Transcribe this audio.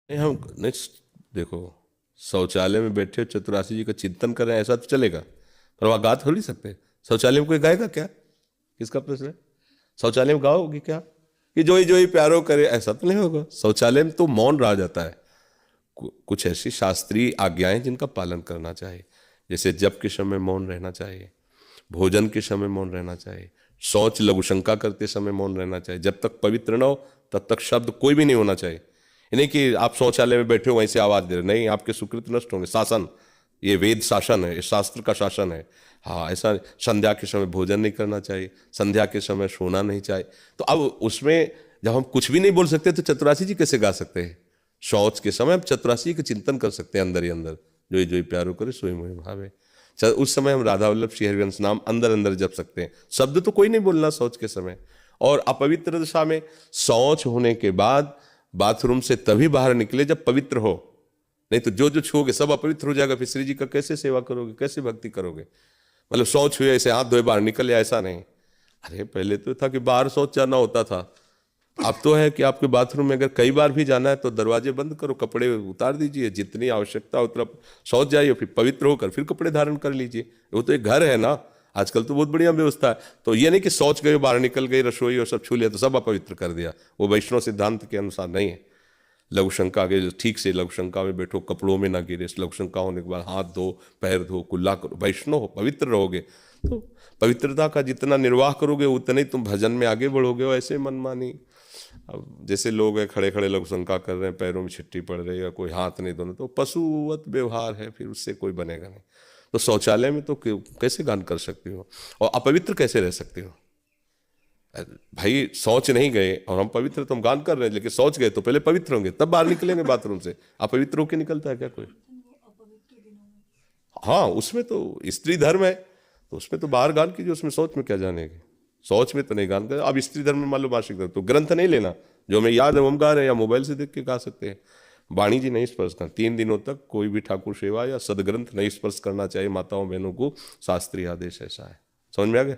नहीं हम नहीं, देखो, शौचालय में बैठे हो चतुरासी जी का चिंतन कर रहे हैं, ऐसा तो चलेगा? पर वहाँ गा थोड़ी सकते? शौचालय में कोई गाएगा क्या? किसका प्रश्न है? शौचालय में गाओगे क्या कि जो ही प्यारो करे? ऐसा तो नहीं होगा। शौचालय में तो मौन रहा जाता है। कुछ ऐसी शास्त्रीय आज्ञाएं जिनका पालन करना चाहिए, जैसे जप के समय मौन रहना चाहिए, भोजन के समय मौन रहना चाहिए, शौच लघुशंका करते समय मौन रहना चाहिए। जब तक पवित्र न हो तब तक शब्द कोई भी नहीं होना चाहिए। ये नहीं कि आप शौचालय में बैठे हो वहीं से आवाज दे रहे, नहीं, आपके सुकृत नष्ट होंगे। शासन, ये वेद शासन है, ये शास्त्र का शासन है। हाँ, ऐसा संध्या के समय भोजन नहीं करना चाहिए, संध्या के समय सोना नहीं चाहिए। तो अब उसमें जब हम कुछ भी नहीं बोल सकते तो चतुरासी जी कैसे गा सकते हैं? शौच के समय हम चतुरासी के चिंतन कर सकते हैं अंदर ही अंदर, जो ही प्यारो करे सोई मोहि भावे। उस समय हम राधा वल्लभ श्री हरिवंश नाम अंदर अंदर जप सकते हैं। शब्द तो कोई नहीं बोलना शौच के समय। और अपवित्र दशा में शौच होने के बाद बाथरूम से तभी बाहर निकले जब पवित्र हो, नहीं तो जो जो छूओगे सब अपवित्र हो जाएगा। फिर श्री जी का कैसे सेवा करोगे, कैसे भक्ति करोगे? मतलब शौच हुए ऐसे हाथ धोए बाहर निकल या ऐसा नहीं। अरे पहले तो था कि बाहर शौच जाना होता था, अब तो है कि आपके बाथरूम में अगर कई बार भी जाना है तो दरवाजे बंद करो, कपड़े उतार दीजिए, जितनी आवश्यकता हो उतना शौच जाइए, फिर पवित्र होकर फिर कपड़े धारण कर लीजिए। वो तो एक घर है ना। आजकल तो बहुत बढ़िया व्यवस्था है। तो ये नहीं कि शौच गए बाहर निकल गई रसोई और सब छू लिया तो सब अपवित्र कर दिया, वो वैष्णव सिद्धांत के अनुसार नहीं है। लघु शंका के ठीक से लघु शंका में बैठो, कपड़ों में ना गिरे, लघु शंका होने के बाद हाथ धो, पैर धो, कुल्ला करो, वैष्णव हो, पवित्र रहोगे। तो पवित्रता का जितना निर्वाह करोगे उतने ही तुम भजन में आगे बढ़ोगे। ऐसे मनमानी, अब जैसे लोग हैं खड़े खड़े लघु शंका कर रहे हैं, पैरों में छिट्टी पड़ रही है या कोई हाथ नहीं धोना, तो पशुवत व्यवहार है, फिर उससे कोई बनेगा नहीं। तो शौचालय में तो कैसे गान कर सकते हो और अपवित्र कैसे रह सकते हो? भाई शौच नहीं गए और हम पवित्र, तो हम गान कर रहे हैं, लेकिन शौच गए तो पहले पवित्र होंगे तब बाहर निकलेंगे बाथरूम से। अपवित्र होके निकलता है क्या कोई? हाँ, उसमें तो स्त्री धर्म है, तो उसमें तो बाहर गान कीजिए, उसमें शौच में क्या जानेंगे? शौच में तो नहीं गान कर। अब स्त्री धर्म में मान लो मासिक धर्म, तो ग्रंथ नहीं लेना, जो हमें याद है वो हम गा रहे हैं, या मोबाइल से देख के गा सकते हैं। वाणी जी नहीं स्पर्श करना, 3 दिनों तक कोई भी ठाकुर सेवा या सदग्रंथ नहीं स्पर्श करना चाहिए माताओं बहनों को, शास्त्रीय आदेश ऐसा है। समझ में आ गया?